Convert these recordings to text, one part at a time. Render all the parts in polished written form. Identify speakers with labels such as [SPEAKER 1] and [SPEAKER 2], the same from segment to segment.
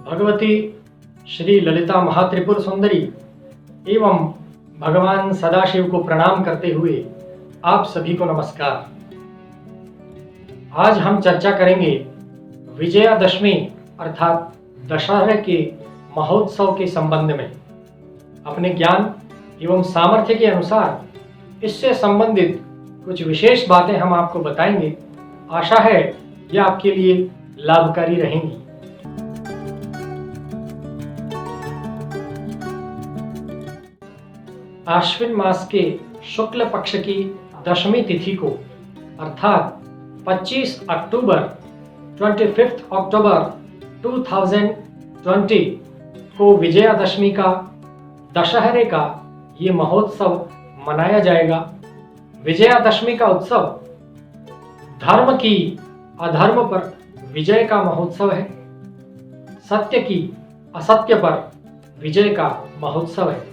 [SPEAKER 1] भगवती श्री ललिता महात्रिपुर सुंदरी एवं भगवान सदाशिव को प्रणाम करते हुए आप सभी को नमस्कार। आज हम चर्चा करेंगे विजयादशमी अर्थात दशहरे के महोत्सव के संबंध में। अपने ज्ञान एवं सामर्थ्य के अनुसार इससे संबंधित कुछ विशेष बातें हम आपको बताएंगे। आशा है यह आपके लिए लाभकारी रहेंगी। आश्विन मास के शुक्ल पक्ष की दशमी तिथि को अर्थात 25 अक्टूबर 25 अक्टूबर 2020 को विजयादशमी का दशहरे का ये महोत्सव मनाया जाएगा। विजयादशमी का उत्सव धर्म की अधर्म पर विजय का महोत्सव है, सत्य की असत्य पर विजय का महोत्सव है।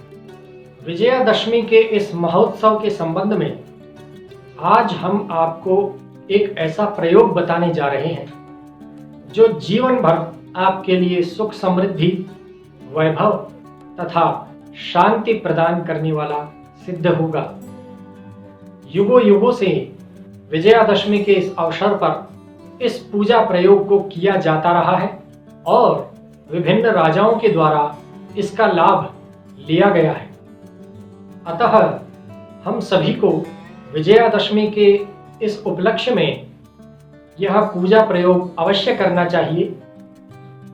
[SPEAKER 1] विजयादशमी के इस महोत्सव के संबंध में आज हम आपको एक ऐसा प्रयोग बताने जा रहे हैं जो जीवन भर आपके लिए सुख समृद्धि, वैभव तथा शांति प्रदान करने वाला सिद्ध होगा। युगों युगों से विजयादशमी के इस अवसर पर इस पूजा प्रयोग को किया जाता रहा है और विभिन्न राजाओं के द्वारा इसका लाभ लिया गया है। अतः हम सभी को विजयादशमी के इस उपलक्ष्य में यह पूजा प्रयोग अवश्य करना चाहिए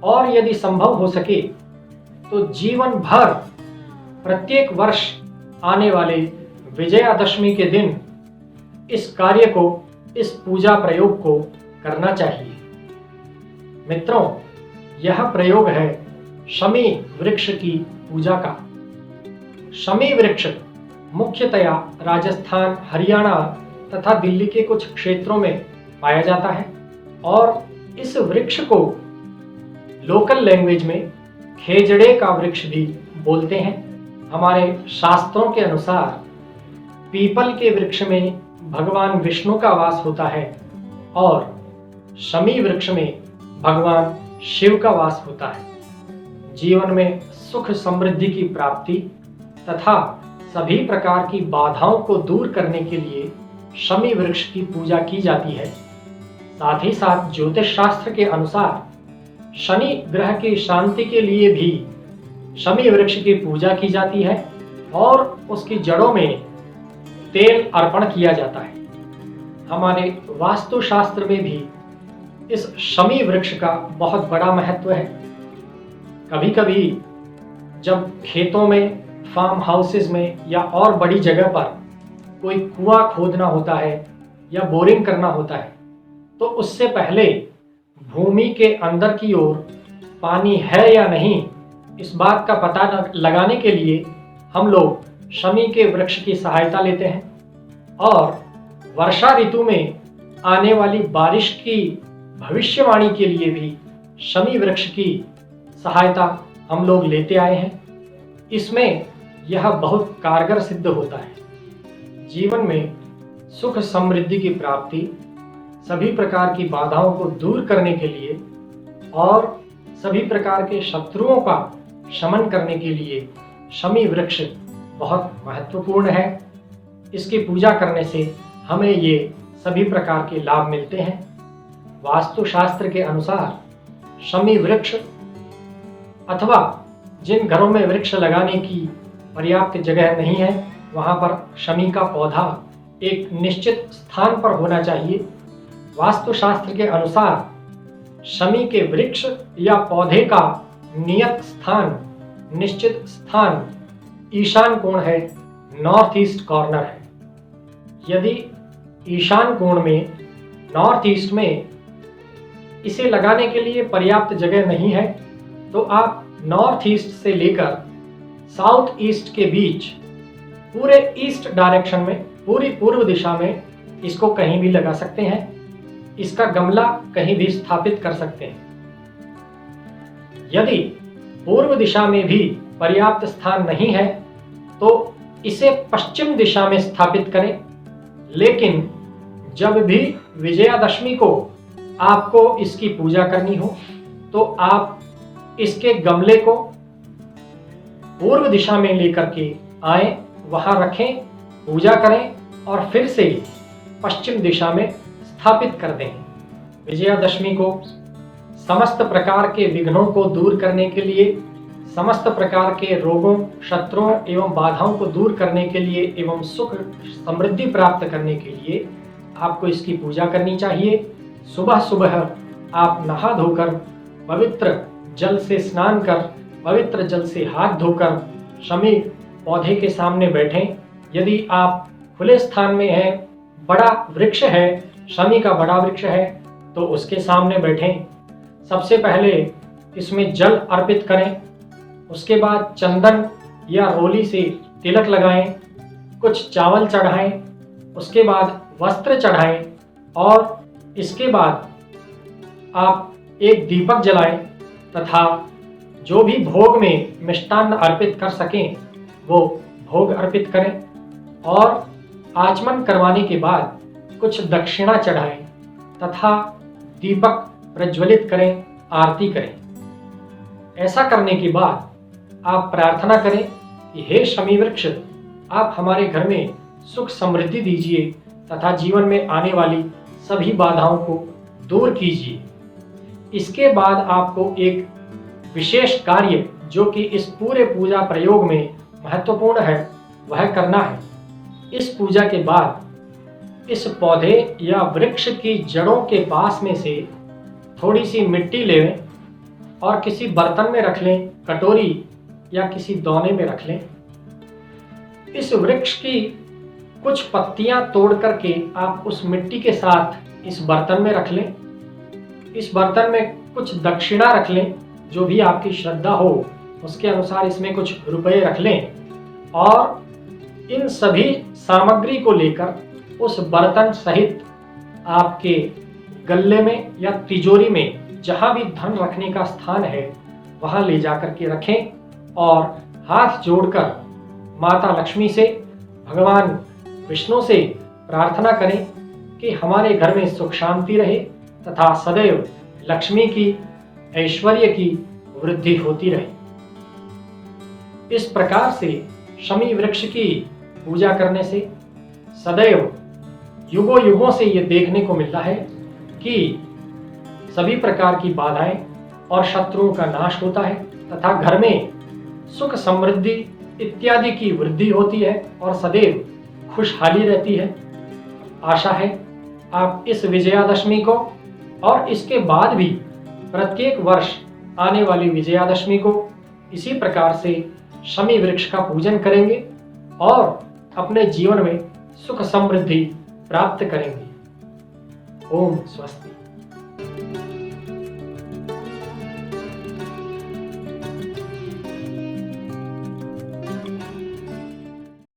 [SPEAKER 1] और यदि संभव हो सके तो जीवन भर प्रत्येक वर्ष आने वाले विजयादशमी के दिन इस कार्य को, इस पूजा प्रयोग को करना चाहिए। मित्रों, यह प्रयोग है शमी वृक्ष की पूजा का। शमी वृक्ष मुख्यतया राजस्थान, हरियाणा तथा दिल्ली के कुछ क्षेत्रों में पाया जाता है और इस वृक्ष को लोकल लैंग्वेज में खेजड़े का वृक्ष भी बोलते हैं। हमारे शास्त्रों के अनुसार पीपल के वृक्ष में भगवान विष्णु का वास होता है और शमी वृक्ष में भगवान शिव का वास होता है। जीवन में सुख समृद्धि की प्राप्ति तथा सभी प्रकार की बाधाओं को दूर करने के लिए शमी वृक्ष की पूजा की जाती है। साथ ही साथ ज्योतिष शास्त्र के अनुसार शनि ग्रह की शांति के लिए भी शमी वृक्ष की पूजा की जाती है और उसकी जड़ों में तेल अर्पण किया जाता है। हमारे वास्तुशास्त्र में भी इस शमी वृक्ष का बहुत बड़ा महत्व है। कभी कभी जब खेतों में, फार्म हाउसेस में या और बड़ी जगह पर कोई कुआं खोदना होता है या बोरिंग करना होता है तो उससे पहले भूमि के अंदर की ओर पानी है या नहीं, इस बात का पता लगाने के लिए हम लोग शमी के वृक्ष की सहायता लेते हैं और वर्षा ऋतु में आने वाली बारिश की भविष्यवाणी के लिए भी शमी वृक्ष की सहायता हम लोग लेते आए हैं। इसमें यह बहुत कारगर सिद्ध होता है। जीवन में सुख समृद्धि की प्राप्ति, सभी प्रकार की बाधाओं को दूर करने के लिए और सभी प्रकार के शत्रुओं का शमन करने के लिए शमी वृक्ष बहुत महत्वपूर्ण है। इसकी पूजा करने से हमें ये सभी प्रकार के लाभ मिलते हैं। वास्तुशास्त्र के अनुसार शमी वृक्ष अथवा जिन घरों में वृक्ष लगाने की पर्याप्त जगह नहीं है वहां पर शमी का पौधा एक निश्चित स्थान पर होना चाहिए। वास्तुशास्त्र के अनुसार शमी के वृक्ष या पौधे का निश्चित स्थान ईशान कोण है, नॉर्थ ईस्ट कॉर्नर है। यदि ईशान कोण में, नॉर्थ ईस्ट में इसे लगाने के लिए पर्याप्त जगह नहीं है तो आप नॉर्थ ईस्ट से लेकर साउथ ईस्ट के बीच पूरे ईस्ट डायरेक्शन में, पूरी पूर्व दिशा में इसको कहीं भी लगा सकते हैं। इसका गमला कहीं भी स्थापित कर सकते हैं। यदि पूर्व दिशा में भी पर्याप्त स्थान नहीं है तो इसे पश्चिम दिशा में स्थापित करें। लेकिन जब भी विजयादशमी को आपको इसकी पूजा करनी हो तो आप इसके गमले को पूर्व दिशा में लेकर के आए, वहां रखें, पूजा करें और फिर से पश्चिम दिशा में स्थापित कर दें। विजयादशमी को समस्त प्रकार के विघ्नों को दूर करने के लिए, समस्त प्रकार के रोगों, शत्रुओं एवं बाधाओं को दूर करने के लिए एवं सुख समृद्धि प्राप्त करने के लिए आपको इसकी पूजा करनी चाहिए। सुबह सुबह आप नहा धोकर, पवित्र जल से स्नान कर, पवित्र जल से हाथ धोकर शमी पौधे के सामने बैठें। यदि आप खुले स्थान में हैं, बड़ा वृक्ष है, शमी का बड़ा वृक्ष है, तो उसके सामने बैठें। सबसे पहले इसमें जल अर्पित करें, उसके बाद चंदन या रोली से तिलक लगाएं, कुछ चावल चढ़ाएं, उसके बाद वस्त्र चढ़ाएं और इसके बाद आप एक दीपक जलाएं तथा जो भी भोग में मिष्टान्न अर्पित कर सकें वो भोग अर्पित करें और आचमन करवाने के बाद कुछ दक्षिणा चढ़ाएं तथा दीपक प्रज्वलित करें, आरती करें। ऐसा करने के बाद आप प्रार्थना करें कि हे शमी वृक्ष, आप हमारे घर में सुख समृद्धि दीजिए तथा जीवन में आने वाली सभी बाधाओं को दूर कीजिए। इसके बाद आपको एक विशेष कार्य जो कि इस पूरे पूजा प्रयोग में महत्वपूर्ण है वह करना है। इस पूजा के बाद इस पौधे या वृक्ष की जड़ों के पास में से थोड़ी सी मिट्टी लें और किसी बर्तन में रख लें, कटोरी या किसी दौने में रख लें। इस वृक्ष की कुछ पत्तियां तोड़ करके आप उस मिट्टी के साथ इस बर्तन में रख लें। इस बर्तन में कुछ दक्षिणा रख लें, जो भी आपकी श्रद्धा हो उसके अनुसार इसमें कुछ रुपए रख लें और इन सभी सामग्री को लेकर उस बर्तन सहित आपके गल्ले में या तिजोरी में जहां भी धन रखने का स्थान है वहां ले जाकर के रखें और हाथ जोड़कर माता लक्ष्मी से, भगवान विष्णु से प्रार्थना करें कि हमारे घर में सुख शांति रहे तथा सदैव लक्ष्मी की, ऐश्वर्य की वृद्धि होती रहे। इस प्रकार से शमी वृक्ष की पूजा करने से सदैव युगों युगों से ये देखने को मिलता है कि सभी प्रकार की बाधाएं और शत्रुओं का नाश होता है तथा घर में सुख समृद्धि इत्यादि की वृद्धि होती है और सदैव खुशहाली रहती है। आशा है आप इस विजयादशमी को और इसके बाद भी प्रत्येक वर्ष आने वाली विजयादशमी को इसी प्रकार से शमी वृक्ष का पूजन करेंगे और अपने जीवन में सुख समृद्धि प्राप्त करेंगे। ओम स्वस्ति।